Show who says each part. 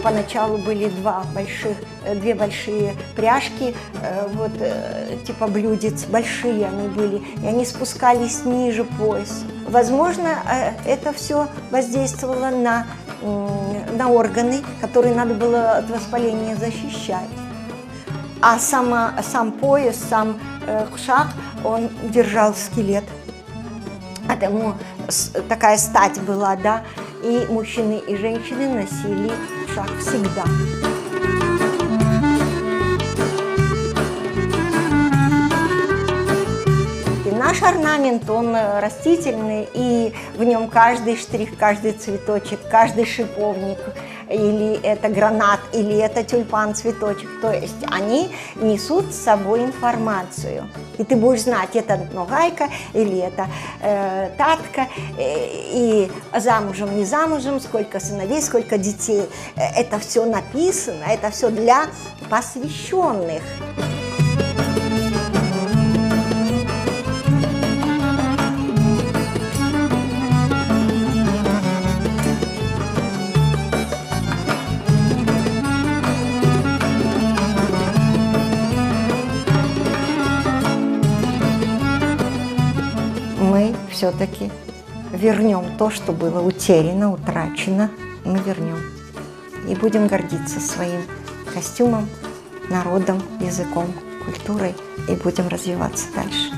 Speaker 1: поначалу были две большие пряжки, вот, типа блюдец, большие они были, и они спускались ниже пояса. Возможно, это все воздействовало на органы, которые надо было от воспаления защищать. А сам пояс, сам шаг, он держал скелет. Потому такая стать была, да, и мужчины, и женщины носили шаг всегда. И наш орнамент, он растительный, и в нем каждый штрих, каждый цветочек, каждый шиповник, или это гранат, или это тюльпан-цветочек, то есть они несут с собой информацию. И ты будешь знать, это ногайка, или это татка, и замужем, не замужем, сколько сыновей, сколько детей. Это все написано, это все для посвященных. Мы все-таки вернем то, что было утеряно, утрачено, мы вернем. И будем гордиться своим костюмом, народом, языком, культурой, и будем развиваться дальше.